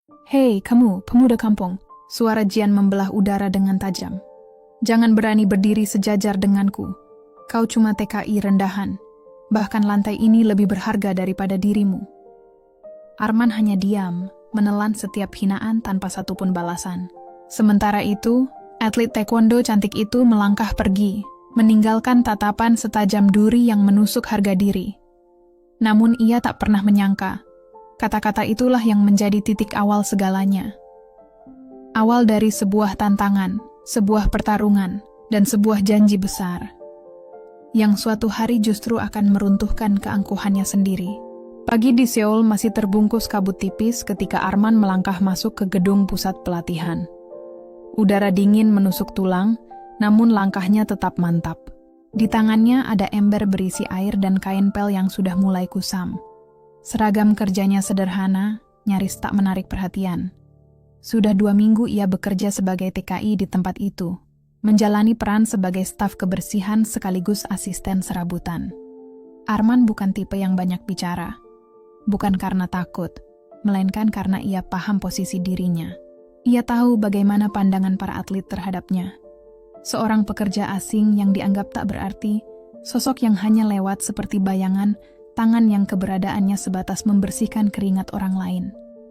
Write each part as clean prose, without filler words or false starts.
Hei, kamu, pemuda kampung. Suara Jian membelah udara dengan tajam. Jangan berani berdiri sejajar denganku. Kau cuma TKI rendahan. Bahkan lantai ini lebih berharga daripada dirimu. Arman hanya diam, menelan setiap hinaan tanpa satupun balasan. Sementara itu, atlet taekwondo cantik itu melangkah pergi, meninggalkan tatapan setajam duri yang menusuk harga diri. Namun ia tak pernah menyangka, kata-kata itulah yang menjadi titik awal segalanya. Awal dari sebuah tantangan, sebuah pertarungan, dan sebuah janji besar, yang suatu hari justru akan meruntuhkan keangkuhannya sendiri. Pagi di Seoul masih terbungkus kabut tipis ketika Arman melangkah masuk ke gedung pusat pelatihan. Udara dingin menusuk tulang, namun langkahnya tetap mantap. Di tangannya ada ember berisi air dan kain pel yang sudah mulai kusam. Seragam kerjanya sederhana, nyaris tak menarik perhatian. Sudah 2 minggu ia bekerja sebagai TKI di tempat itu, menjalani peran sebagai staf kebersihan sekaligus asisten serabutan. Arman bukan tipe yang banyak bicara. Bukan karena takut, melainkan karena ia paham posisi dirinya. Ia tahu bagaimana pandangan para atlet terhadapnya. Seorang pekerja asing yang dianggap tak berarti, sosok yang hanya lewat seperti bayangan, tangan yang keberadaannya sebatas membersihkan keringat orang lain.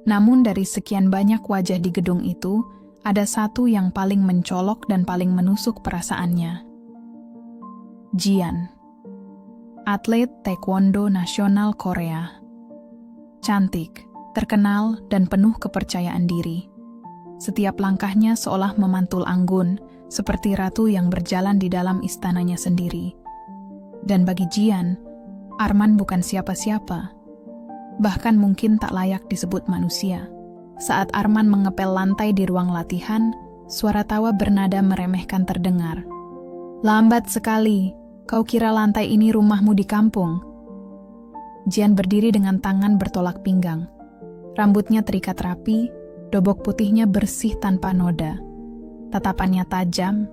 Namun dari sekian banyak wajah di gedung itu, ada satu yang paling mencolok dan paling menusuk perasaannya. Jian, atlet taekwondo nasional Korea. Cantik, terkenal, dan penuh kepercayaan diri. Setiap langkahnya seolah memantul anggun, seperti ratu yang berjalan di dalam istananya sendiri. Dan bagi Jian, Arman bukan siapa-siapa. Bahkan mungkin tak layak disebut manusia. Saat Arman mengepel lantai di ruang latihan, suara tawa bernada meremehkan terdengar. "Lambat sekali, kau kira lantai ini rumahmu di kampung?" Jian berdiri dengan tangan bertolak pinggang. Rambutnya terikat rapi, dobok putihnya bersih tanpa noda. Tatapannya tajam,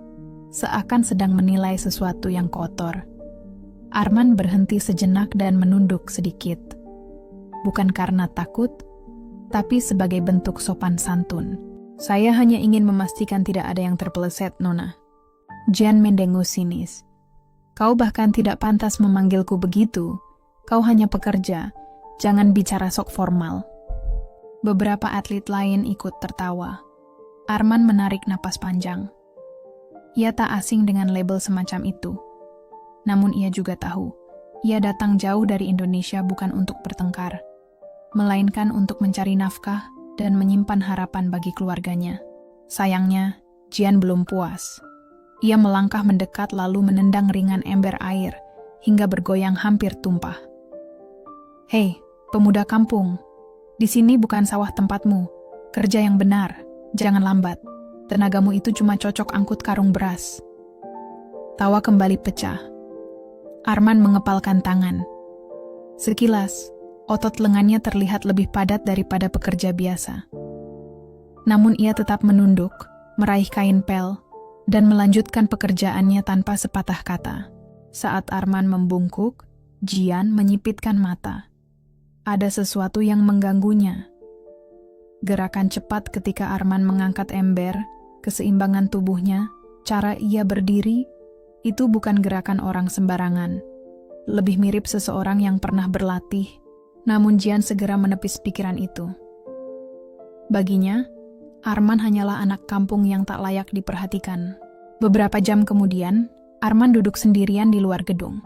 seakan sedang menilai sesuatu yang kotor. Arman berhenti sejenak dan menunduk sedikit. Bukan karena takut, tapi sebagai bentuk sopan santun. "Saya hanya ingin memastikan tidak ada yang terpeleset, Nona." Jian mendengus sinis. "Kau bahkan tidak pantas memanggilku begitu. Kau hanya pekerja, jangan bicara sok formal." Beberapa atlet lain ikut tertawa. Arman menarik napas panjang. Ia tak asing dengan label semacam itu. Namun ia juga tahu, ia datang jauh dari Indonesia bukan untuk bertengkar, melainkan untuk mencari nafkah dan menyimpan harapan bagi keluarganya. Sayangnya, Jian belum puas. Ia melangkah mendekat lalu menendang ringan ember air hingga bergoyang hampir tumpah. "Hei, pemuda kampung, di sini bukan sawah tempatmu. Kerja yang benar, jangan lambat. Tenagamu itu cuma cocok angkut karung beras." Tawa kembali pecah. Arman mengepalkan tangan. Sekilas, otot lengannya terlihat lebih padat daripada pekerja biasa. Namun ia tetap menunduk, meraih kain pel, dan melanjutkan pekerjaannya tanpa sepatah kata. Saat Arman membungkuk, Jian menyipitkan mata. Ada sesuatu yang mengganggunya. Gerakan cepat ketika Arman mengangkat ember, keseimbangan tubuhnya, cara ia berdiri, itu bukan gerakan orang sembarangan. Lebih mirip seseorang yang pernah berlatih. Namun Jian segera menepis pikiran itu. Baginya, Arman hanyalah anak kampung yang tak layak diperhatikan. Beberapa jam kemudian, Arman duduk sendirian di luar gedung.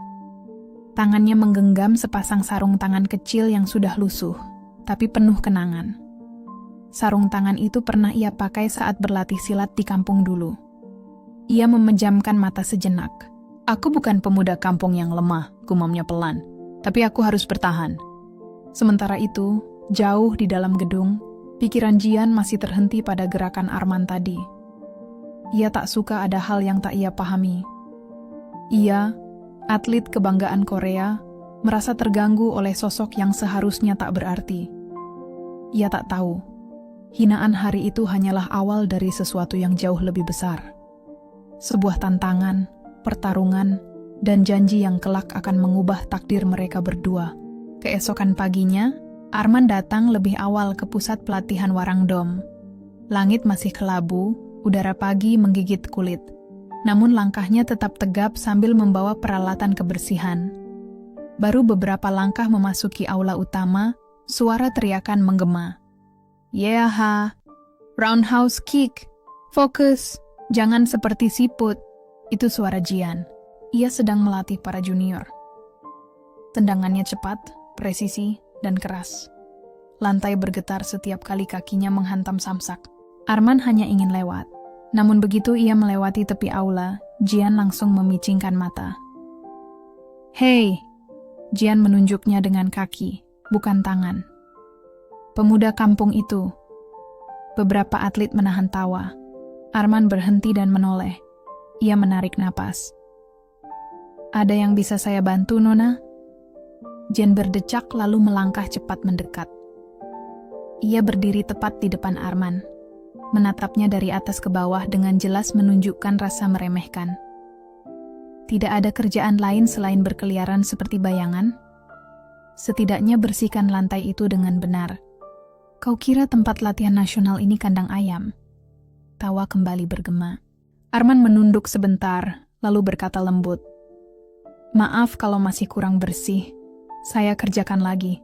Tangannya menggenggam sepasang sarung tangan kecil yang sudah lusuh, tapi penuh kenangan. Sarung tangan itu pernah ia pakai saat berlatih silat di kampung dulu. Ia memejamkan mata sejenak. "Aku bukan pemuda kampung yang lemah," gumamnya pelan, "tapi aku harus bertahan." Sementara itu, jauh di dalam gedung, pikiran Jian masih terhenti pada gerakan Arman tadi. Ia tak suka ada hal yang tak ia pahami. Ia, atlet kebanggaan Korea, merasa terganggu oleh sosok yang seharusnya tak berarti. Ia tak tahu, hinaan hari itu hanyalah awal dari sesuatu yang jauh lebih besar. Sebuah tantangan, pertarungan, dan janji yang kelak akan mengubah takdir mereka berdua. Keesokan paginya, Arman datang lebih awal ke pusat pelatihan Warangdom. Langit masih kelabu, udara pagi menggigit kulit. Namun langkahnya tetap tegap sambil membawa peralatan kebersihan. Baru beberapa langkah memasuki aula utama, suara teriakan menggema. Yeah, ha. Roundhouse kick. Fokus. Jangan seperti siput. Itu suara Jian. Ia sedang melatih para junior. Tendangannya cepat, presisi, dan keras. Lantai bergetar setiap kali kakinya menghantam samsak. Arman hanya ingin lewat. Namun begitu ia melewati tepi aula, Jian langsung memicingkan mata. Hei! Jian menunjuknya dengan kaki, bukan tangan. Pemuda kampung itu. Beberapa atlet menahan tawa. Arman berhenti dan menoleh. Ia menarik napas. Ada yang bisa saya bantu, Nona? Jian berdecak lalu melangkah cepat mendekat. Ia berdiri tepat di depan Arman. Menatapnya dari atas ke bawah dengan jelas menunjukkan rasa meremehkan. Tidak ada kerjaan lain selain berkeliaran seperti bayangan? Setidaknya bersihkan lantai itu dengan benar. Kau kira tempat latihan nasional ini kandang ayam? Tawa kembali bergema. Arman menunduk sebentar, lalu berkata lembut. Maaf kalau masih kurang bersih. Saya kerjakan lagi.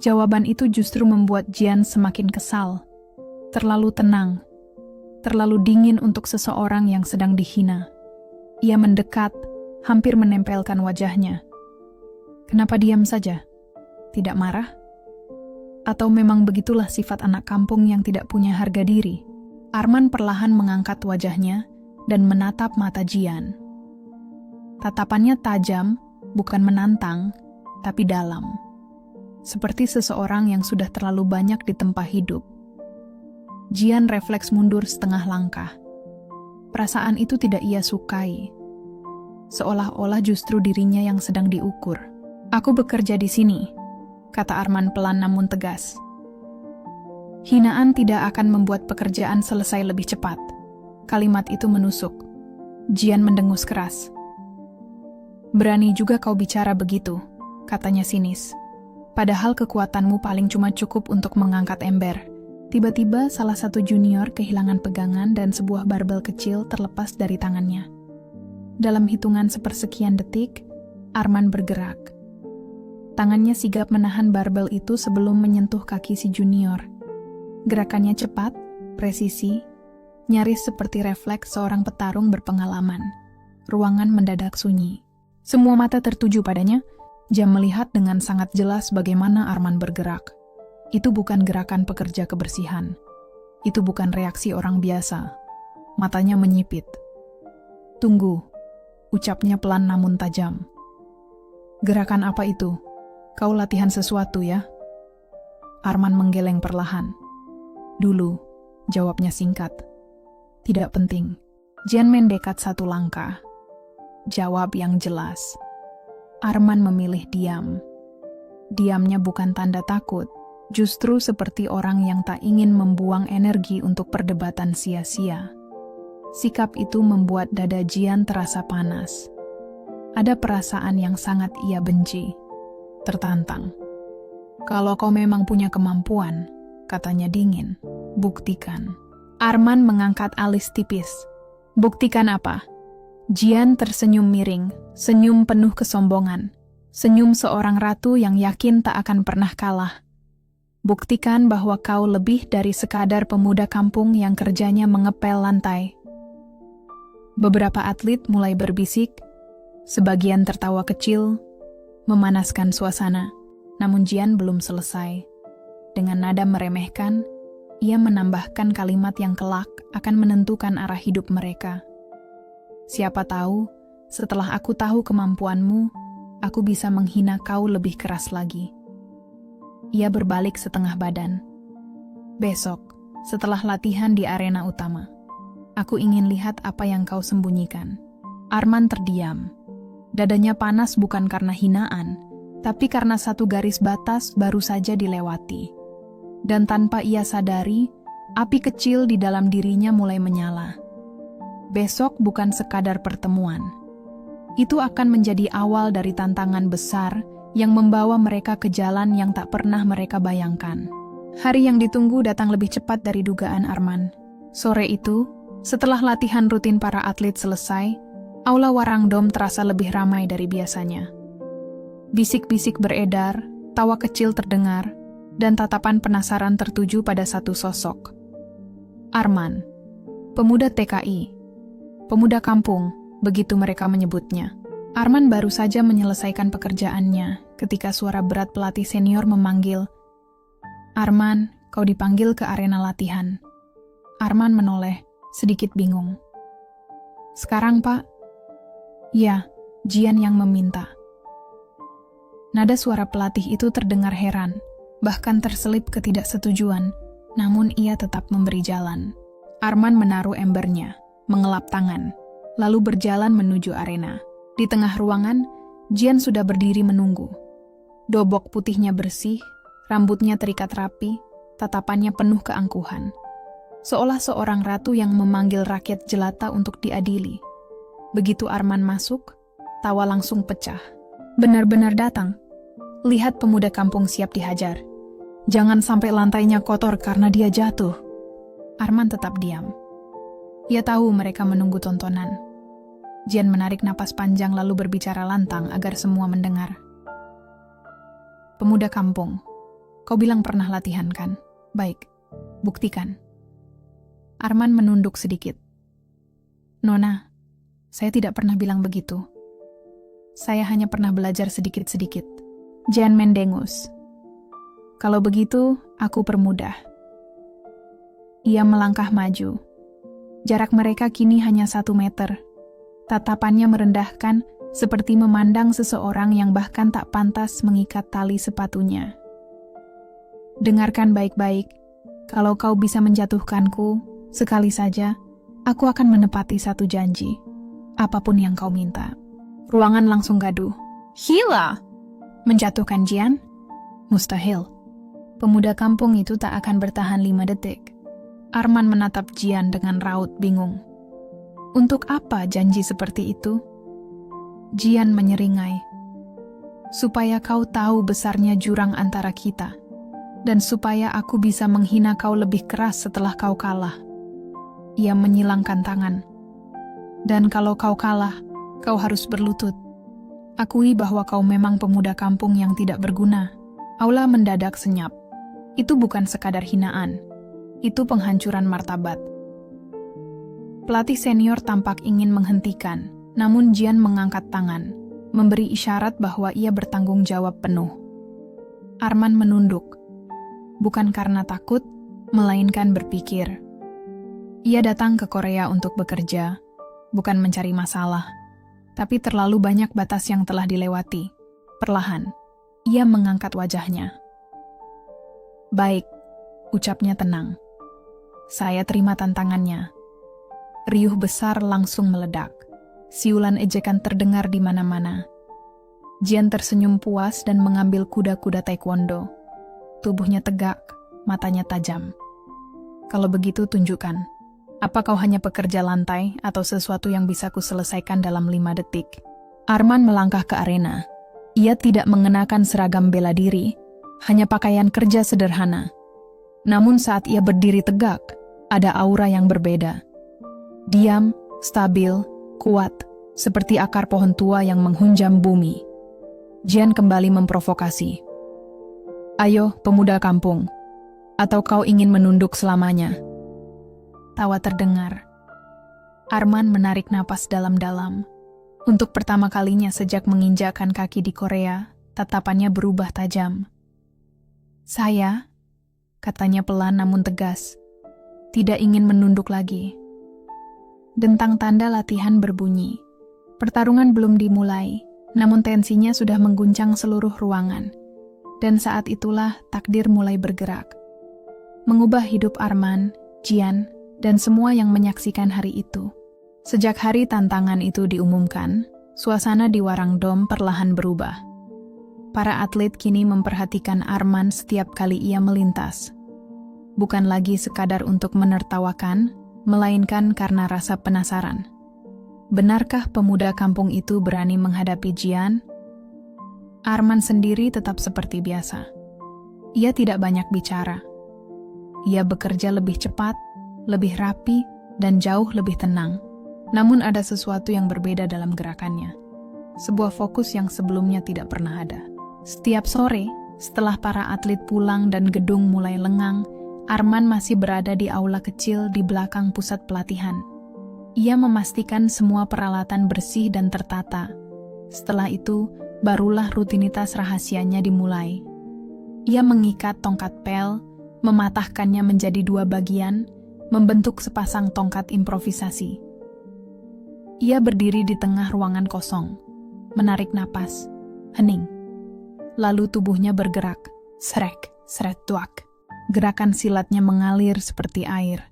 Jawaban itu justru membuat Jian semakin kesal. Terlalu tenang, terlalu dingin untuk seseorang yang sedang dihina. Ia mendekat, hampir menempelkan wajahnya. Kenapa diam saja? Tidak marah? Atau memang begitulah sifat anak kampung yang tidak punya harga diri? Arman perlahan mengangkat wajahnya dan menatap mata Jian. Tatapannya tajam, bukan menantang, tapi dalam. Seperti seseorang yang sudah terlalu banyak ditempa hidup. Jian refleks mundur setengah langkah. Perasaan itu tidak ia sukai. Seolah-olah justru dirinya yang sedang diukur. Aku bekerja di sini, kata Arman pelan namun tegas. Hinaan tidak akan membuat pekerjaan selesai lebih cepat. Kalimat itu menusuk. Jian mendengus keras. Berani juga kau bicara begitu, katanya sinis. Padahal kekuatanmu paling cuma cukup untuk mengangkat ember. Tiba-tiba salah satu junior kehilangan pegangan dan sebuah barbel kecil terlepas dari tangannya. Dalam hitungan sepersekian detik, Arman bergerak. Tangannya sigap menahan barbel itu sebelum menyentuh kaki si junior. Gerakannya cepat, presisi, nyaris seperti refleks seorang petarung berpengalaman. Ruangan mendadak sunyi. Semua mata tertuju padanya. Jam melihat dengan sangat jelas bagaimana Arman bergerak. Itu bukan gerakan pekerja kebersihan. Itu bukan reaksi orang biasa. Matanya menyipit. Tunggu, ucapnya pelan namun tajam. Gerakan apa itu? Kau latihan sesuatu ya? Arman menggeleng perlahan. Dulu, jawabnya singkat. Tidak penting. Jian mendekat satu langkah. Jawab yang jelas. Arman memilih diam. Diamnya bukan tanda takut. Justru seperti orang yang tak ingin membuang energi untuk perdebatan sia-sia. Sikap itu membuat dada Jian terasa panas. Ada perasaan yang sangat ia benci. Tertantang. Kalau kau memang punya kemampuan, katanya dingin, buktikan. Arman mengangkat alis tipis. Buktikan apa? Jian tersenyum miring, senyum penuh kesombongan. Senyum seorang ratu yang yakin tak akan pernah kalah. Buktikan bahwa kau lebih dari sekadar pemuda kampung yang kerjanya mengepel lantai. Beberapa atlet mulai berbisik, sebagian tertawa kecil, memanaskan suasana. Namun Jian belum selesai. Dengan nada meremehkan, ia menambahkan kalimat yang kelak akan menentukan arah hidup mereka. Siapa tahu, setelah aku tahu kemampuanmu, aku bisa menghina kau lebih keras lagi. Ia berbalik setengah badan. Besok, setelah latihan di arena utama, aku ingin lihat apa yang kau sembunyikan. Arman terdiam. Dadanya panas bukan karena hinaan, tapi karena satu garis batas baru saja dilewati. Dan tanpa ia sadari, api kecil di dalam dirinya mulai menyala. Besok bukan sekadar pertemuan. Itu akan menjadi awal dari tantangan besar yang membawa mereka ke jalan yang tak pernah mereka bayangkan. Hari yang ditunggu datang lebih cepat dari dugaan Arman. Sore itu, setelah latihan rutin para atlet selesai, aula Warangdom terasa lebih ramai dari biasanya. Bisik-bisik beredar, tawa kecil terdengar, dan tatapan penasaran tertuju pada satu sosok. Arman, pemuda TKI, pemuda kampung, begitu mereka menyebutnya. Arman baru saja menyelesaikan pekerjaannya ketika suara berat pelatih senior memanggil, "Arman, kau dipanggil ke arena latihan." Arman menoleh, sedikit bingung. "Sekarang, Pak?" "Ya, Jian yang meminta." Nada suara pelatih itu terdengar heran, bahkan terselip ketidaksetujuan, namun ia tetap memberi jalan. Arman menaruh embernya, mengelap tangan, lalu berjalan menuju arena. Di tengah ruangan, Jian sudah berdiri menunggu. Dobok putihnya bersih, rambutnya terikat rapi, tatapannya penuh keangkuhan. Seolah seorang ratu yang memanggil rakyat jelata untuk diadili. Begitu Arman masuk, tawa langsung pecah. "Benar-benar datang. Lihat pemuda kampung siap dihajar. Jangan sampai lantainya kotor karena dia jatuh." Arman tetap diam. Ia tahu mereka menunggu tontonan. Jian menarik napas panjang lalu berbicara lantang agar semua mendengar. "Pemuda kampung, kau bilang pernah latihan kan? Baik, buktikan." Arman menunduk sedikit. "Nona, saya tidak pernah bilang begitu. Saya hanya pernah belajar sedikit-sedikit." Jian mendengus. "Kalau begitu, aku permudah." Ia melangkah maju. Jarak mereka kini hanya 1 meter. Tatapannya merendahkan, seperti memandang seseorang yang bahkan tak pantas mengikat tali sepatunya. "Dengarkan baik-baik, kalau kau bisa menjatuhkanku, sekali saja, aku akan menepati satu janji. Apapun yang kau minta." Ruangan langsung gaduh. "Gila! Menjatuhkan Jian? Mustahil. Pemuda kampung itu tak akan bertahan 5 detik. Arman menatap Jian dengan raut bingung. "Untuk apa janji seperti itu?" Jian menyeringai. "Supaya kau tahu besarnya jurang antara kita, dan supaya aku bisa menghina kau lebih keras setelah kau kalah." Ia menyilangkan tangan. "Dan kalau kau kalah, kau harus berlutut. Akui bahwa kau memang pemuda kampung yang tidak berguna." Aula mendadak senyap. Itu bukan sekadar hinaan. Itu penghancuran martabat. Pelatih senior tampak ingin menghentikan, namun Jian mengangkat tangan, memberi isyarat bahwa ia bertanggung jawab penuh. Arman menunduk. Bukan karena takut, melainkan berpikir. Ia datang ke Korea untuk bekerja, bukan mencari masalah. Tapi terlalu banyak batas yang telah dilewati. Perlahan, ia mengangkat wajahnya. "Baik," ucapnya tenang. "Saya terima tantangannya." Riuh besar langsung meledak. Siulan ejekan terdengar di mana-mana. Jian tersenyum puas dan mengambil kuda-kuda taekwondo. Tubuhnya tegak, matanya tajam. "Kalau begitu tunjukkan. Apa kau hanya pekerja lantai atau sesuatu yang bisa kuselesaikan dalam 5 detik? Arman melangkah ke arena. Ia tidak mengenakan seragam bela diri, hanya pakaian kerja sederhana. Namun saat ia berdiri tegak, ada aura yang berbeda. Diam, stabil, kuat, seperti akar pohon tua yang menghunjam bumi. Jian kembali memprovokasi. "Ayo, pemuda kampung. Atau kau ingin menunduk selamanya?" Tawa terdengar. Arman menarik napas dalam-dalam. Untuk pertama kalinya sejak menginjakkan kaki di Korea, tatapannya berubah tajam. "Saya," katanya pelan namun tegas, "tidak ingin menunduk lagi." Dentang tanda latihan berbunyi. Pertarungan belum dimulai, namun tensinya sudah mengguncang seluruh ruangan. Dan saat itulah takdir mulai bergerak. Mengubah hidup Arman, Jian, dan semua yang menyaksikan hari itu. Sejak hari tantangan itu diumumkan, suasana di Warangdom perlahan berubah. Para atlet kini memperhatikan Arman setiap kali ia melintas. Bukan lagi sekadar untuk menertawakan, melainkan karena rasa penasaran. Benarkah pemuda kampung itu berani menghadapi Jian? Arman sendiri tetap seperti biasa. Ia tidak banyak bicara. Ia bekerja lebih cepat, lebih rapi, dan jauh lebih tenang. Namun ada sesuatu yang berbeda dalam gerakannya. Sebuah fokus yang sebelumnya tidak pernah ada. Setiap sore, setelah para atlet pulang dan gedung mulai lengang, Arman masih berada di aula kecil di belakang pusat pelatihan. Ia memastikan semua peralatan bersih dan tertata. Setelah itu, barulah rutinitas rahasianya dimulai. Ia mengikat tongkat pel, mematahkannya menjadi 2 bagian, membentuk sepasang tongkat improvisasi. Ia berdiri di tengah ruangan kosong, menarik napas, hening. Lalu tubuhnya bergerak, srek, sret, tuak. Gerakan silatnya mengalir seperti air.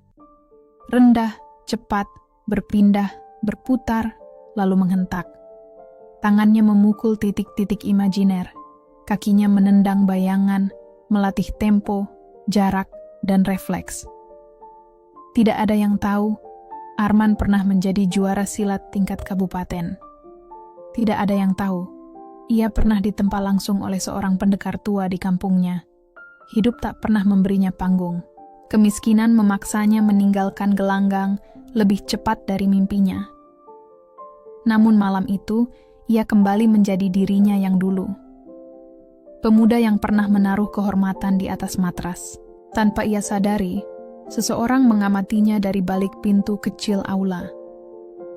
Rendah, cepat, berpindah, berputar, lalu menghentak. Tangannya memukul titik-titik imajiner. Kakinya menendang bayangan, melatih tempo, jarak, dan refleks. Tidak ada yang tahu, Arman pernah menjadi juara silat tingkat kabupaten. Tidak ada yang tahu, ia pernah ditempa langsung oleh seorang pendekar tua di kampungnya. Hidup tak pernah memberinya panggung. Kemiskinan memaksanya meninggalkan gelanggang lebih cepat dari mimpinya. Namun malam itu, ia kembali menjadi dirinya yang dulu. Pemuda yang pernah menaruh kehormatan di atas matras. Tanpa ia sadari, seseorang mengamatinya dari balik pintu kecil aula.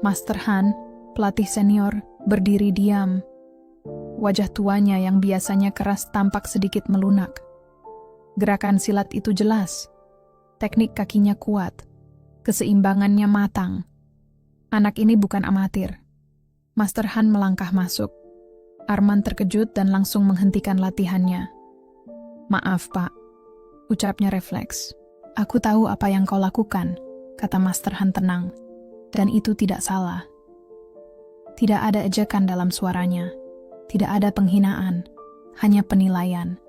Master Han, pelatih senior, berdiri diam. Wajah tuanya yang biasanya keras tampak sedikit melunak. Gerakan silat itu jelas. Teknik kakinya kuat. Keseimbangannya matang. Anak ini bukan amatir. Master Han melangkah masuk. Arman terkejut dan langsung menghentikan latihannya. "Maaf, Pak," ucapnya refleks. "Aku tahu apa yang kau lakukan," kata Master Han tenang. "Dan itu tidak salah." Tidak ada ejekan dalam suaranya. Tidak ada penghinaan. Hanya penilaian.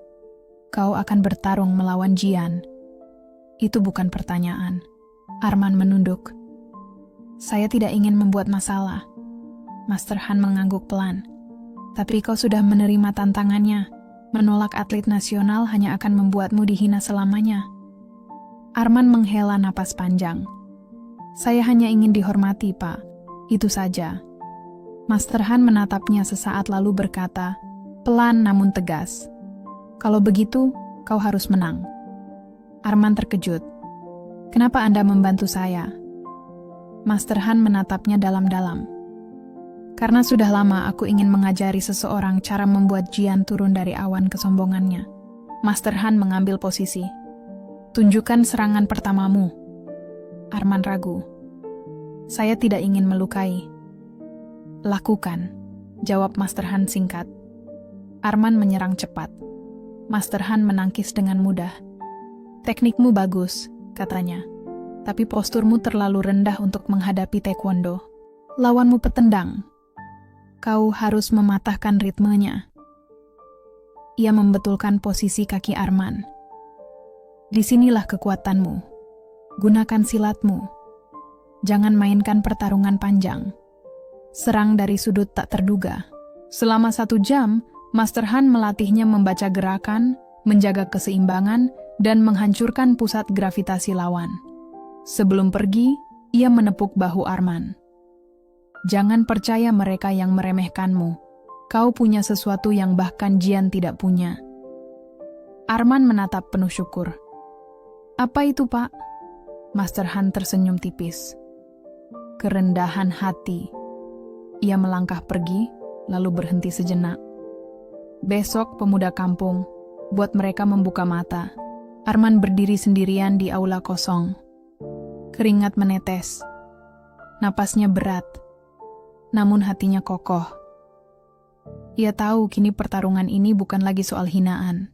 "Kau akan bertarung melawan Jian." Itu bukan pertanyaan. Arman menunduk. "Saya tidak ingin membuat masalah." Master Han mengangguk pelan. "Tapi kau sudah menerima tantangannya. Menolak atlet nasional hanya akan membuatmu dihina selamanya." Arman menghela napas panjang. "Saya hanya ingin dihormati, Pak. Itu saja." Master Han menatapnya sesaat lalu berkata, pelan namun tegas, "Kalau begitu, kau harus menang." Arman terkejut. "Kenapa Anda membantu saya?" Master Han menatapnya dalam-dalam. "Karena sudah lama aku ingin mengajari seseorang cara membuat Jian turun dari awan kesombongannya." Master Han mengambil posisi. "Tunjukkan serangan pertamamu." Arman ragu. "Saya tidak ingin melukai." "Lakukan," jawab Master Han singkat. Arman menyerang cepat. Master Han menangkis dengan mudah. "Teknikmu bagus," katanya. "Tapi posturmu terlalu rendah untuk menghadapi taekwondo. Lawanmu petendang. Kau harus mematahkan ritmenya." Ia membetulkan posisi kaki Arman. "Disinilah kekuatanmu. Gunakan silatmu. Jangan mainkan pertarungan panjang. Serang dari sudut tak terduga." Selama 1 jam, Master Han melatihnya membaca gerakan, menjaga keseimbangan, dan menghancurkan pusat gravitasi lawan. Sebelum pergi, ia menepuk bahu Arman. "Jangan percaya mereka yang meremehkanmu. Kau punya sesuatu yang bahkan Jian tidak punya." Arman menatap penuh syukur. "Apa itu, Pak?" Master Han tersenyum tipis. "Kerendahan hati." Ia melangkah pergi, lalu berhenti sejenak. "Besok pemuda kampung, buat mereka membuka mata." Arman berdiri sendirian di aula kosong. Keringat menetes. Napasnya berat. Namun hatinya kokoh. Ia tahu kini pertarungan ini bukan lagi soal hinaan.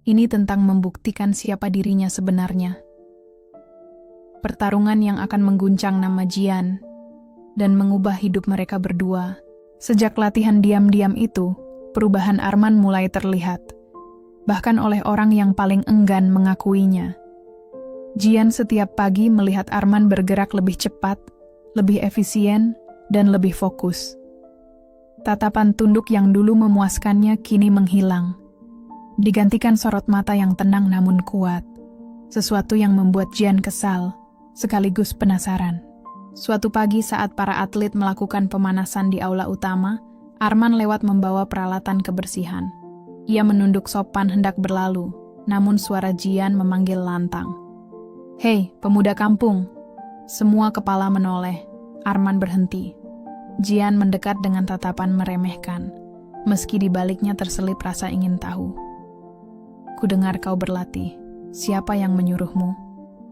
Ini tentang membuktikan siapa dirinya sebenarnya. Pertarungan yang akan mengguncang nama Jian dan mengubah hidup mereka berdua. Sejak latihan diam-diam itu, perubahan Arman mulai terlihat, bahkan oleh orang yang paling enggan mengakuinya. Jian setiap pagi melihat Arman bergerak lebih cepat, lebih efisien, dan lebih fokus. Tatapan tunduk yang dulu memuaskannya kini menghilang. Digantikan sorot mata yang tenang namun kuat. Sesuatu yang membuat Jian kesal, sekaligus penasaran. Suatu pagi saat para atlet melakukan pemanasan di aula utama, Arman lewat membawa peralatan kebersihan. Ia menunduk sopan hendak berlalu, namun suara Jian memanggil lantang. "Hei, pemuda kampung!" Semua kepala menoleh. Arman berhenti. Jian mendekat dengan tatapan meremehkan, meski di baliknya terselip rasa ingin tahu. "Kudengar kau berlatih. Siapa yang menyuruhmu?"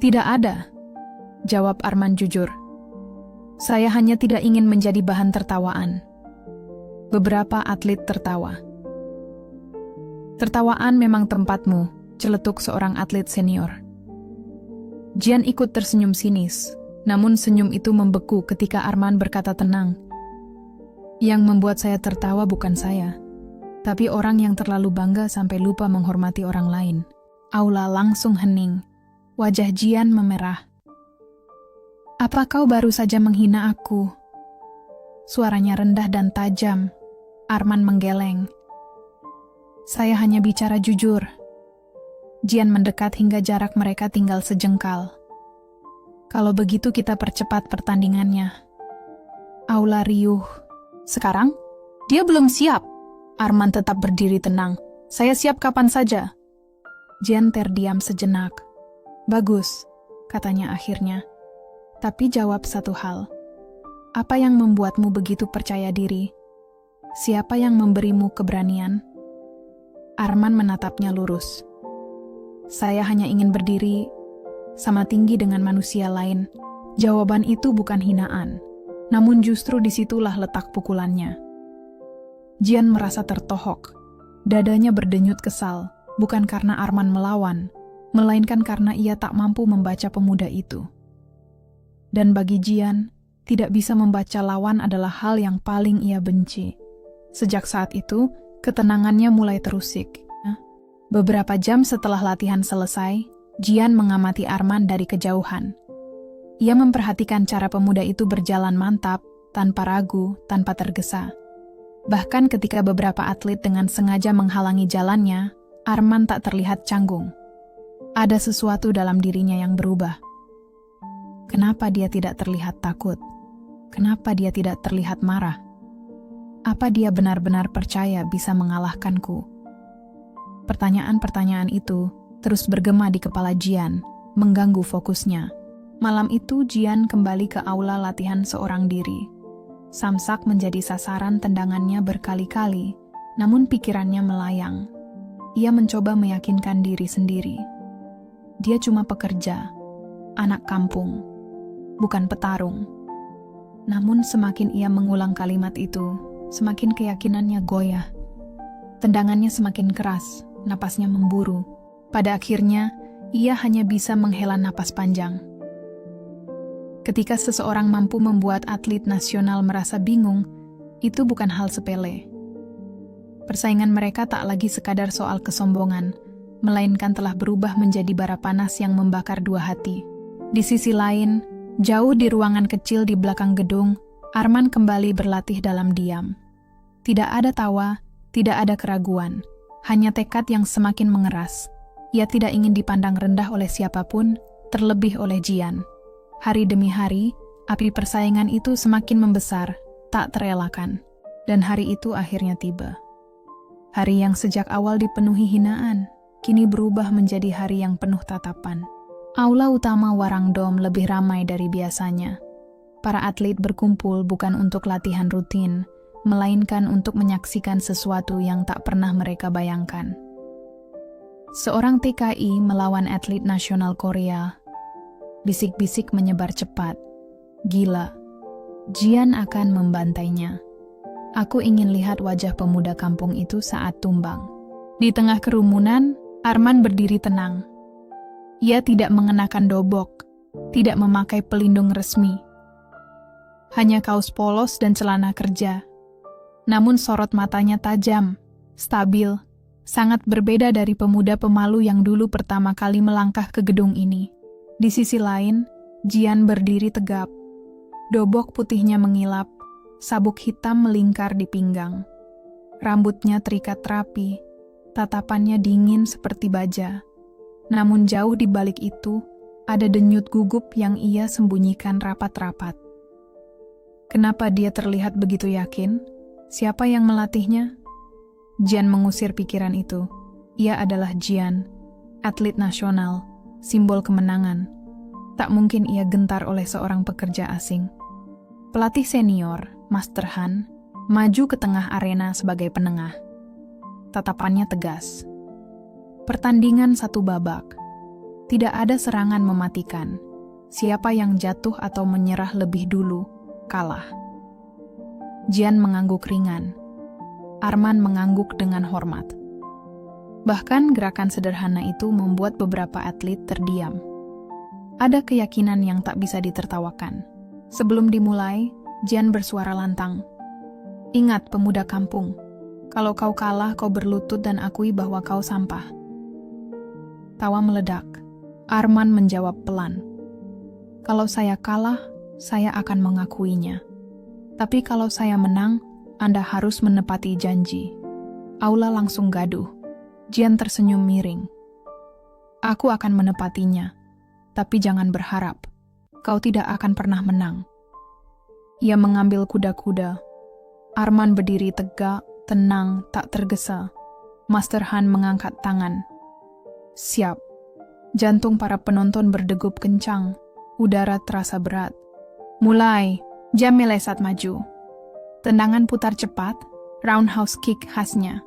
"Tidak ada," jawab Arman jujur. "Saya hanya tidak ingin menjadi bahan tertawaan." Beberapa atlet tertawa. "Tertawaan memang tempatmu," celetuk seorang atlet senior. Jian ikut tersenyum sinis, namun senyum itu membeku ketika Arman berkata tenang. "Yang membuat saya tertawa bukan saya, tapi orang yang terlalu bangga sampai lupa menghormati orang lain." Aula langsung hening. Wajah Jian memerah. "Apa kau baru saja menghina aku?" Suaranya rendah dan tajam. Arman menggeleng. "Saya hanya bicara jujur." Jian mendekat hingga jarak mereka tinggal sejengkal. "Kalau begitu kita percepat pertandingannya." Aula riuh. "Sekarang? Dia belum siap." Arman tetap berdiri tenang. "Saya siap kapan saja." Jian terdiam sejenak. "Bagus," katanya akhirnya. "Tapi jawab satu hal. Apa yang membuatmu begitu percaya diri? Siapa yang memberimu keberanian?" Arman menatapnya lurus. "Saya hanya ingin berdiri sama tinggi dengan manusia lain." Jawaban itu bukan hinaan, namun justru disitulah letak pukulannya. Jian merasa tertohok. Dadanya berdenyut kesal, bukan karena Arman melawan, melainkan karena ia tak mampu membaca pemuda itu. Dan bagi Jian, tidak bisa membaca lawan adalah hal yang paling ia benci. Sejak saat itu, ketenangannya mulai terusik. Beberapa jam setelah latihan selesai, Jian mengamati Arman dari kejauhan. Ia memperhatikan cara pemuda itu berjalan mantap, tanpa ragu, tanpa tergesa. Bahkan ketika beberapa atlet dengan sengaja menghalangi jalannya, Arman tak terlihat canggung. Ada sesuatu dalam dirinya yang berubah. Kenapa dia tidak terlihat takut? Kenapa dia tidak terlihat marah? Apa dia benar-benar percaya bisa mengalahkanku? Pertanyaan-pertanyaan itu terus bergema di kepala Jian, mengganggu fokusnya. Malam itu Jian kembali ke aula latihan seorang diri. Samsak menjadi sasaran tendangannya berkali-kali, namun pikirannya melayang. Ia mencoba meyakinkan diri sendiri. Dia cuma pekerja, anak kampung, bukan petarung. Namun semakin ia mengulang kalimat itu, semakin keyakinannya goyah. Tendangannya semakin keras, napasnya memburu. Pada akhirnya, ia hanya bisa menghela napas panjang. Ketika seseorang mampu membuat atlet nasional merasa bingung, itu bukan hal sepele. Persaingan mereka tak lagi sekadar soal kesombongan, melainkan telah berubah menjadi bara panas yang membakar dua hati. Di sisi lain, jauh di ruangan kecil di belakang gedung, Arman kembali berlatih dalam diam. Tidak ada tawa, tidak ada keraguan, hanya tekad yang semakin mengeras. Ia tidak ingin dipandang rendah oleh siapapun, terlebih oleh Jian. Hari demi hari, api persaingan itu semakin membesar, tak terelakkan. Dan hari itu akhirnya tiba. Hari yang sejak awal dipenuhi hinaan, kini berubah menjadi hari yang penuh tatapan. Aula utama Warangdom lebih ramai dari biasanya. Para atlet berkumpul bukan untuk latihan rutin, melainkan untuk menyaksikan sesuatu yang tak pernah mereka bayangkan. Seorang TKI melawan atlet nasional Korea. Bisik-bisik menyebar cepat. Gila, Jian akan membantainya. Aku ingin lihat wajah pemuda kampung itu saat tumbang. Di tengah kerumunan, Arman berdiri tenang. Ia tidak mengenakan dobok, tidak memakai pelindung resmi. Hanya kaos polos dan celana kerja. Namun sorot matanya tajam, stabil, sangat berbeda dari pemuda pemalu yang dulu pertama kali melangkah ke gedung ini. Di sisi lain, Jian berdiri tegap. Dobok putihnya mengilap, sabuk hitam melingkar di pinggang. Rambutnya terikat rapi, tatapannya dingin seperti baja. Namun jauh di balik itu, ada denyut gugup yang ia sembunyikan rapat-rapat. Kenapa dia terlihat begitu yakin? Siapa yang melatihnya? Jian mengusir pikiran itu. Ia adalah Jian, atlet nasional, simbol kemenangan. Tak mungkin ia gentar oleh seorang pekerja asing. Pelatih senior, Master Han, maju ke tengah arena sebagai penengah. Tatapannya tegas. Pertandingan satu babak. Tidak ada serangan mematikan. Siapa yang jatuh atau menyerah lebih dulu, kalah. Jian mengangguk ringan. Arman mengangguk dengan hormat. Bahkan gerakan sederhana itu membuat beberapa atlet terdiam. Ada keyakinan yang tak bisa ditertawakan. Sebelum dimulai, Jian bersuara lantang. Ingat pemuda kampung, kalau kau kalah kau berlutut dan akui bahwa kau sampah. Tawa meledak. Arman menjawab pelan. Kalau saya kalah, saya akan mengakuinya. Tapi kalau saya menang, Anda harus menepati janji. Aula langsung gaduh. Jian tersenyum miring. Aku akan menepatinya, tapi jangan berharap. Kau tidak akan pernah menang. Ia mengambil kuda-kuda. Arman berdiri tegak, tenang, tak tergesa. Master Han mengangkat tangan. Siap. Jantung para penonton berdegup kencang. Udara terasa berat. Mulai. Jam melesat maju. Tendangan putar cepat. Roundhouse kick khasnya.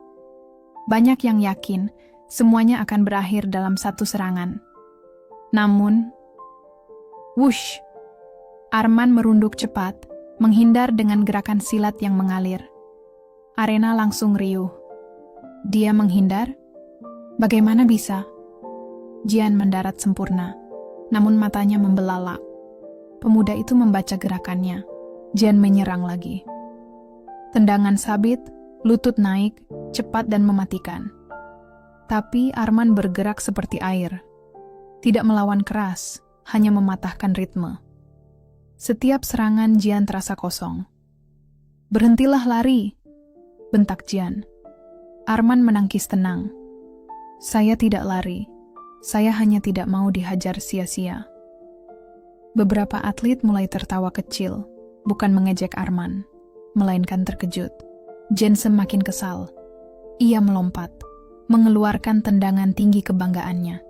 Banyak yang yakin semuanya akan berakhir dalam satu serangan. Namun, wush! Arman merunduk cepat, menghindar dengan gerakan silat yang mengalir. Arena langsung riuh. Dia menghindar? Bagaimana bisa? Jian mendarat sempurna, namun matanya membelalak. Pemuda itu membaca gerakannya. Jian menyerang lagi. Tendangan sabit, lutut naik, cepat dan mematikan. Tapi Arman bergerak seperti air. Tidak melawan keras, hanya mematahkan ritme. Setiap serangan Jian terasa kosong. Berhentilah lari, bentak Jian. Arman menangkis tenang. Saya tidak lari. Saya hanya tidak mau dihajar sia-sia. Beberapa atlet mulai tertawa kecil, bukan mengejek Arman, melainkan terkejut. Jian semakin kesal. Ia melompat, mengeluarkan tendangan tinggi kebanggaannya.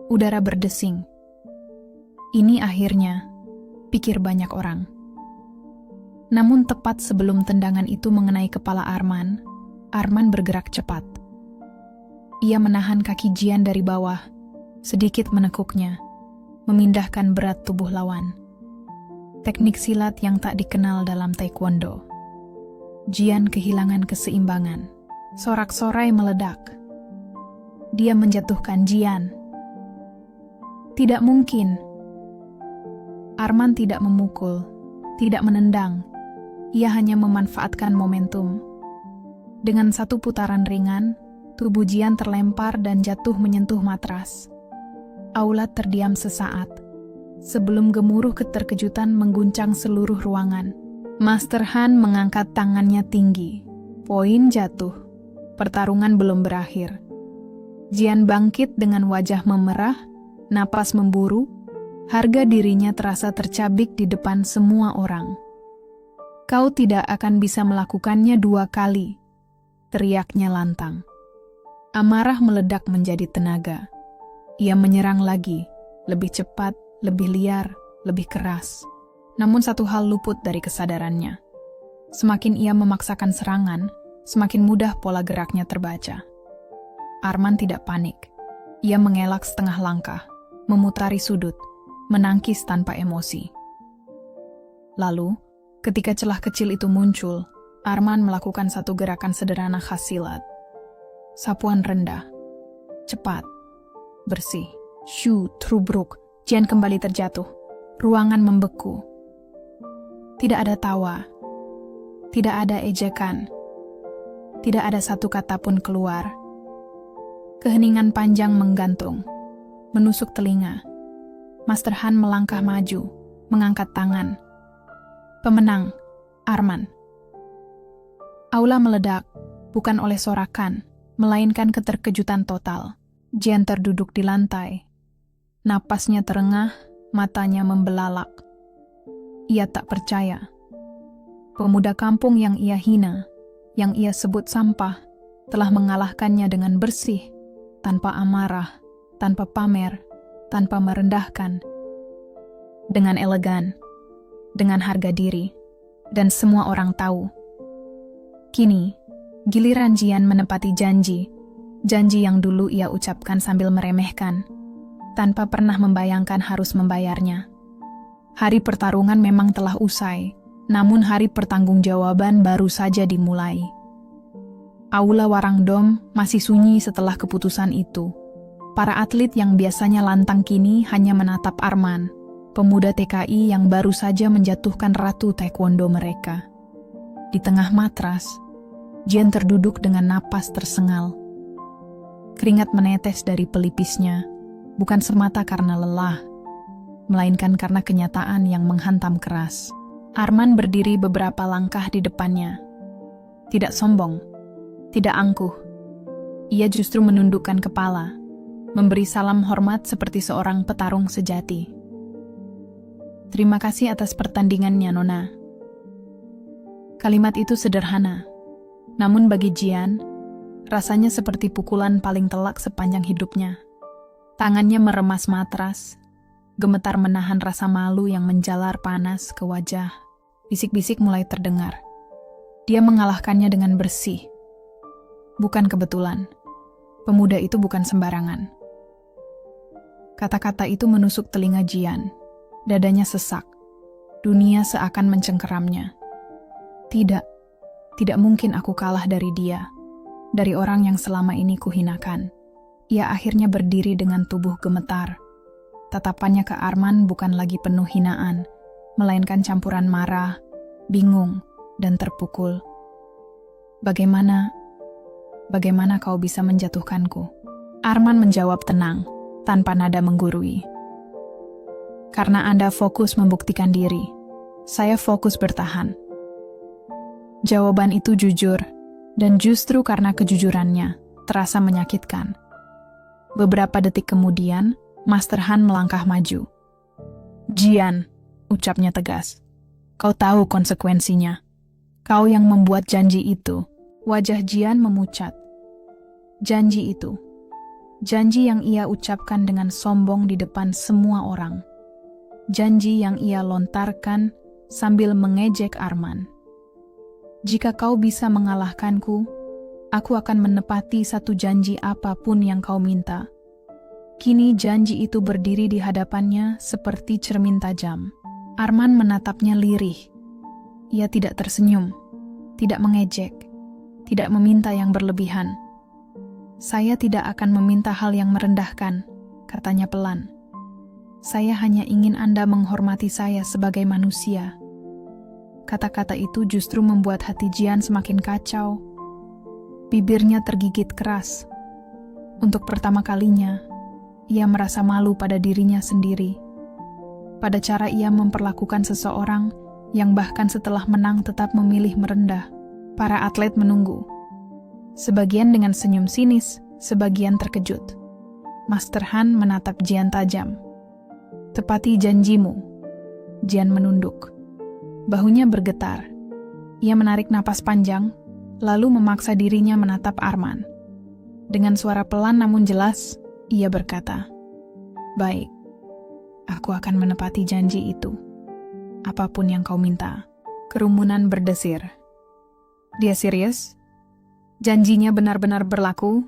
Udara berdesing. Ini akhirnya, pikir banyak orang. Namun tepat sebelum tendangan itu mengenai kepala Arman, Arman bergerak cepat. Ia menahan kaki Jian dari bawah, sedikit menekuknya, memindahkan berat tubuh lawan. Teknik silat yang tak dikenal dalam taekwondo. Jian kehilangan keseimbangan. Sorak-sorai meledak. Dia menjatuhkan Jian. Tidak mungkin. Arman tidak memukul, tidak menendang. Ia hanya memanfaatkan momentum. Dengan satu putaran ringan, tubuh Jian terlempar dan jatuh menyentuh matras. Aula terdiam sesaat. Sebelum gemuruh keterkejutan mengguncang seluruh ruangan, Master Han mengangkat tangannya tinggi. Poin jatuh. Pertarungan belum berakhir. Jian bangkit dengan wajah memerah, napas memburu. Harga dirinya terasa tercabik di depan semua orang. Kau tidak akan bisa melakukannya dua kali, teriaknya lantang. Amarah meledak menjadi tenaga. Ia menyerang lagi, lebih cepat, lebih liar, lebih keras. Namun satu hal luput dari kesadarannya. Semakin ia memaksakan serangan, semakin mudah pola geraknya terbaca. Arman tidak panik. Ia mengelak setengah langkah, memutari sudut, menangkis tanpa emosi. Lalu, ketika celah kecil itu muncul, Arman melakukan satu gerakan sederhana khas silat. Sapuan rendah, cepat, bersih. Shu, trubruk, Jian kembali terjatuh. Ruangan membeku. Tidak ada tawa. Tidak ada ejekan. Tidak ada satu kata pun keluar. Keheningan panjang menggantung, menusuk telinga. Master Han melangkah maju, mengangkat tangan. Pemenang, Arman. Aula meledak, bukan oleh sorakan, melainkan keterkejutan total. Jian terduduk di lantai. Napasnya terengah, matanya membelalak. Ia tak percaya. Pemuda kampung yang ia hina, yang ia sebut sampah, telah mengalahkannya dengan bersih, tanpa amarah, tanpa pamer, tanpa merendahkan. Dengan elegan, dengan harga diri, dan semua orang tahu. Kini, giliran Jian menepati janji yang dulu ia ucapkan sambil meremehkan, tanpa pernah membayangkan harus membayarnya. Hari pertarungan memang telah usai, namun hari pertanggungjawaban baru saja dimulai. Aula Warangdom masih sunyi setelah keputusan itu. Para atlet yang biasanya lantang kini hanya menatap Arman, pemuda TKI yang baru saja menjatuhkan ratu taekwondo mereka. Di tengah matras, Jian terduduk dengan napas tersengal. Keringat menetes dari pelipisnya, bukan semata karena lelah, melainkan karena kenyataan yang menghantam keras. Arman berdiri beberapa langkah di depannya. Tidak sombong, tidak angkuh. Ia justru menundukkan kepala, memberi salam hormat seperti seorang petarung sejati. Terima kasih atas pertandingannya, Nona. Kalimat itu sederhana, namun bagi Jian, rasanya seperti pukulan paling telak sepanjang hidupnya. Tangannya meremas matras, gemetar menahan rasa malu yang menjalar panas ke wajah. Bisik-bisik mulai terdengar. Dia mengalahkannya dengan bersih. Bukan kebetulan. Pemuda itu bukan sembarangan. Kata-kata itu menusuk telinga Jian. Dadanya sesak. Dunia seakan mencengkeramnya. Tidak mungkin aku kalah dari dia. Dari orang yang selama ini kuhinakan. Ia akhirnya berdiri dengan tubuh gemetar. Tatapannya ke Arman bukan lagi penuh hinaan, melainkan campuran marah, bingung, dan terpukul. Bagaimana kau bisa menjatuhkanku? Arman menjawab tenang, tanpa nada menggurui. Karena Anda fokus membuktikan diri, saya fokus bertahan. Jawaban itu jujur, dan justru karena kejujurannya, terasa menyakitkan. Beberapa detik kemudian, Master Han melangkah maju. Jian, ucapnya tegas. Kau tahu konsekuensinya. Kau yang membuat janji itu. Wajah Jian memucat. Janji itu. Janji yang ia ucapkan dengan sombong di depan semua orang. Janji yang ia lontarkan sambil mengejek Arman. Jika kau bisa mengalahkanku, aku akan menepati satu janji apapun yang kau minta. Kini janji itu berdiri di hadapannya seperti cermin tajam. Arman menatapnya lirih. Ia tidak tersenyum, tidak mengejek, tidak meminta yang berlebihan. Saya tidak akan meminta hal yang merendahkan, katanya pelan. Saya hanya ingin Anda menghormati saya sebagai manusia. Kata-kata itu justru membuat hati Jian semakin kacau. Bibirnya tergigit keras. Untuk pertama kalinya, ia merasa malu pada dirinya sendiri. Pada cara ia memperlakukan seseorang yang bahkan setelah menang tetap memilih merendah. Para atlet menunggu. Sebagian dengan senyum sinis, sebagian terkejut. Master Han menatap Jian tajam. Tepati janjimu. Jian menunduk. Bahunya bergetar. Ia menarik napas panjang, lalu memaksa dirinya menatap Arman. Dengan suara pelan namun jelas, ia berkata, "Baik, aku akan menepati janji itu. Apapun yang kau minta." Kerumunan berdesir. Dia serius? Janjinya benar-benar berlaku?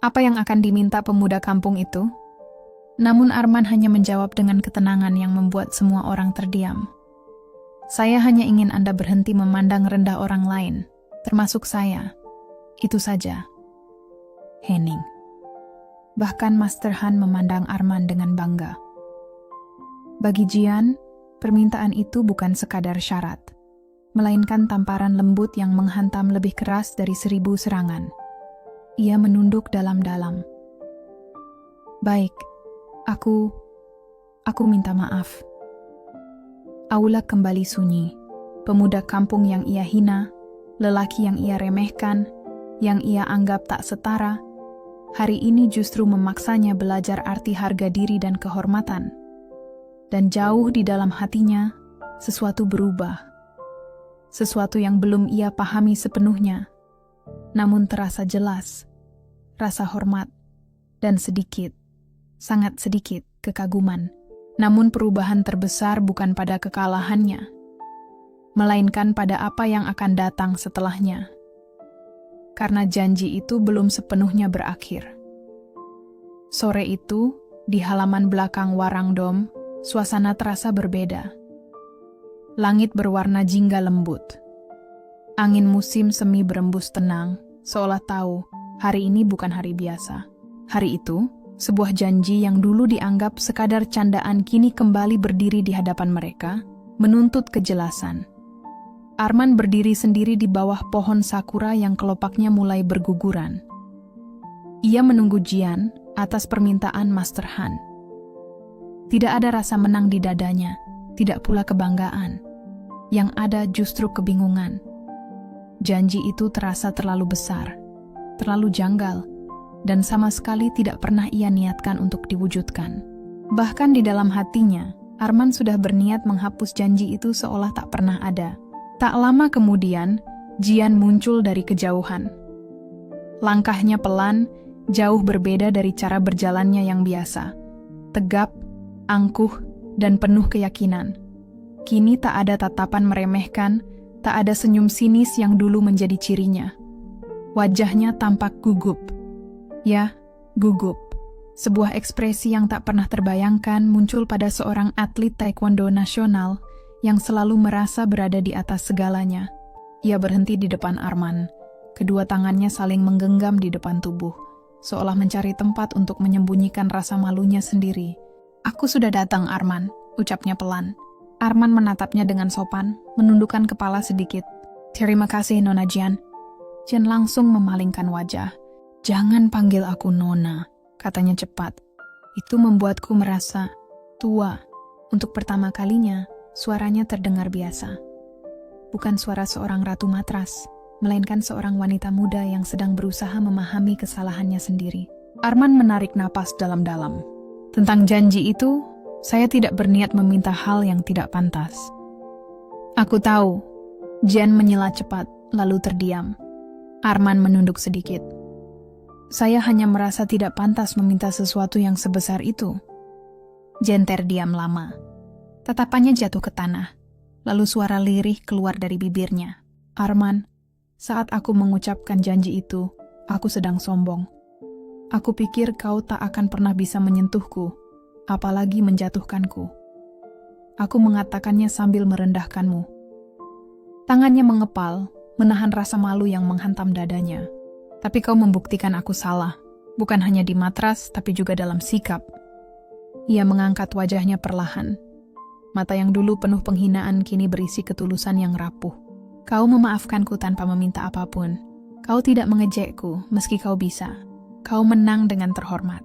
Apa yang akan diminta pemuda kampung itu? Namun Arman hanya menjawab dengan ketenangan yang membuat semua orang terdiam. Saya hanya ingin Anda berhenti memandang rendah orang lain, termasuk saya. Itu saja. Hening. Bahkan Master Han memandang Arman dengan bangga. Bagi Jian, permintaan itu bukan sekadar syarat, melainkan tamparan lembut yang menghantam lebih keras dari 1000 serangan. Ia menunduk dalam-dalam. Baik, aku minta maaf. Aula kembali sunyi. pemuda kampung yang ia hina, lelaki yang ia remehkan, yang ia anggap tak setara, hari ini justru memaksanya belajar arti harga diri dan kehormatan. Dan jauh di dalam hatinya, sesuatu berubah. Sesuatu yang belum ia pahami sepenuhnya, namun terasa jelas, rasa hormat, dan sedikit, sangat sedikit kekaguman. Namun perubahan terbesar bukan pada kekalahannya, melainkan pada apa yang akan datang setelahnya. Karena janji itu belum sepenuhnya berakhir. Sore itu, di halaman belakang Warangdom, suasana terasa berbeda. Langit berwarna jingga lembut. Angin musim semi berembus tenang, seolah tahu hari ini bukan hari biasa. Hari itu, sebuah janji yang dulu dianggap sekadar candaan kini kembali berdiri di hadapan mereka, menuntut kejelasan. Arman berdiri sendiri di bawah pohon sakura yang kelopaknya mulai berguguran. Ia menunggu Jian atas permintaan Master Han. Tidak ada rasa menang di dadanya, tidak pula kebanggaan. Yang ada justru kebingungan. Janji itu terasa terlalu besar, terlalu janggal, dan sama sekali tidak pernah ia niatkan untuk diwujudkan. Bahkan di dalam hatinya, Arman sudah berniat menghapus janji itu seolah tak pernah ada. Tak lama kemudian, Jian muncul dari kejauhan. Langkahnya pelan, jauh berbeda dari cara berjalannya yang biasa. Tegap, angkuh, dan penuh keyakinan. Kini tak ada tatapan meremehkan, tak ada senyum sinis yang dulu menjadi cirinya. Wajahnya tampak gugup. Ya, gugup. Sebuah ekspresi yang tak pernah terbayangkan muncul pada seorang atlet taekwondo nasional yang selalu merasa berada di atas segalanya. Ia berhenti di depan Arman. Kedua tangannya saling menggenggam di depan tubuh, seolah mencari tempat untuk menyembunyikan rasa malunya sendiri. "Aku sudah datang, Arman," ucapnya pelan. Arman menatapnya dengan sopan, menundukkan kepala sedikit. "Terima kasih, Nona Jian." Jian langsung memalingkan wajah. "Jangan panggil aku Nona," katanya cepat. Itu membuatku merasa tua. Untuk pertama kalinya, suaranya terdengar biasa. Bukan suara seorang ratu matras, melainkan seorang wanita muda yang sedang berusaha memahami kesalahannya sendiri. Arman menarik napas dalam-dalam. Tentang janji itu, saya tidak berniat meminta hal yang tidak pantas. Aku tahu. Jian menyela cepat, lalu terdiam. Arman menunduk sedikit. Saya hanya merasa tidak pantas meminta sesuatu yang sebesar itu. Jian terdiam lama. Tatapannya jatuh ke tanah, lalu suara lirih keluar dari bibirnya. "Arman, saat aku mengucapkan janji itu, aku sedang sombong. Aku pikir kau tak akan pernah bisa menyentuhku, apalagi menjatuhkanku." Aku mengatakannya sambil merendahkanmu. Tangannya mengepal, menahan rasa malu yang menghantam dadanya. Tapi kau membuktikan aku salah, bukan hanya di matras, tapi juga dalam sikap. Ia mengangkat wajahnya perlahan. Mata yang dulu penuh penghinaan kini berisi ketulusan yang rapuh. Kau memaafkanku tanpa meminta apapun. Kau tidak mengejekku meski kau bisa. Kau menang dengan terhormat.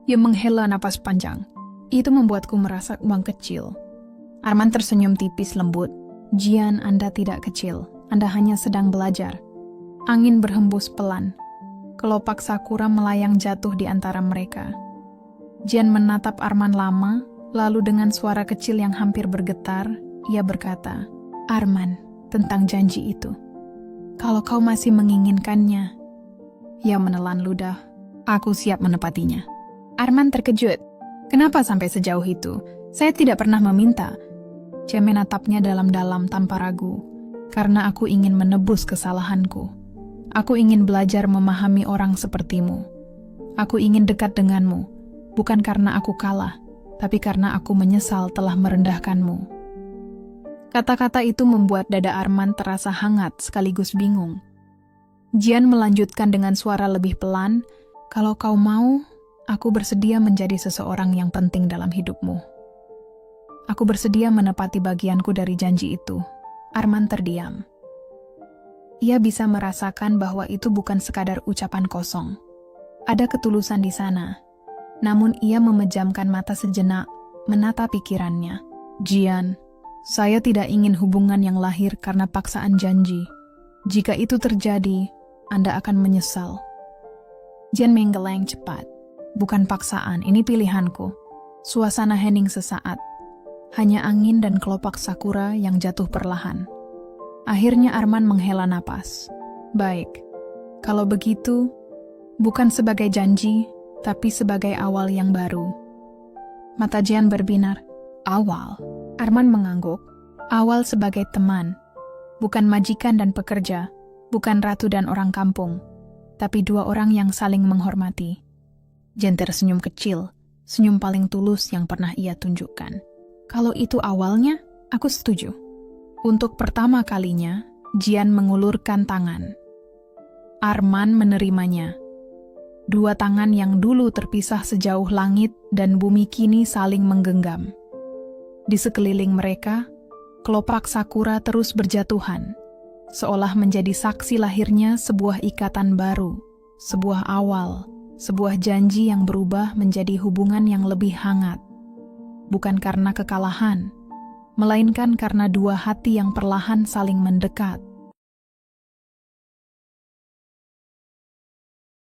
Ia menghela napas panjang. Itu membuatku merasa uang kecil. Arman tersenyum tipis lembut. "Jian, Anda tidak kecil. Anda hanya sedang belajar." Angin berhembus pelan. Kelopak sakura melayang jatuh di antara mereka. Jian menatap Arman lama, lalu dengan suara kecil yang hampir bergetar, ia berkata, "Arman, tentang janji itu. Kalau kau masih menginginkannya." Ia menelan ludah. "Aku siap menepatinya." Arman terkejut. "Kenapa sampai sejauh itu? Saya tidak pernah meminta." Dia menatapnya dalam-dalam tanpa ragu. "Karena aku ingin menebus kesalahanku. Aku ingin belajar memahami orang sepertimu. Aku ingin dekat denganmu, bukan karena aku kalah, tapi karena aku menyesal telah merendahkanmu." Kata-kata itu membuat dada Arman terasa hangat sekaligus bingung. Jian melanjutkan dengan suara lebih pelan, "Kalau kau mau, aku bersedia menjadi seseorang yang penting dalam hidupmu. Aku bersedia menepati bagianku dari janji itu." Arman terdiam. Ia bisa merasakan bahwa itu bukan sekadar ucapan kosong. Ada ketulusan di sana. Namun ia memejamkan mata sejenak, menata pikirannya. "Jian, Saya tidak ingin hubungan yang lahir karena paksaan janji. Jika itu terjadi, Anda akan menyesal. Jian menggeleng cepat. Bukan paksaan, ini pilihanku. Suasana hening sesaat. Hanya angin dan kelopak sakura yang jatuh perlahan. Akhirnya Arman menghela napas. Baik, kalau begitu, bukan sebagai janji, tapi sebagai awal yang baru. Mata Jian berbinar. Awal? Arman mengangguk. Awal sebagai teman. Bukan majikan dan pekerja. Bukan ratu dan orang kampung. Tapi dua orang yang saling menghormati. Jian tersenyum kecil. Senyum paling tulus yang pernah ia tunjukkan. Kalau itu awalnya, aku setuju. Untuk pertama kalinya, Jian mengulurkan tangan. Arman menerimanya. Dua tangan yang dulu terpisah sejauh langit dan bumi kini saling menggenggam. Di sekeliling mereka, kelopak sakura terus berjatuhan, seolah menjadi saksi lahirnya sebuah ikatan baru, sebuah awal, sebuah janji yang berubah menjadi hubungan yang lebih hangat. Bukan karena kekalahan, melainkan karena dua hati yang perlahan saling mendekat.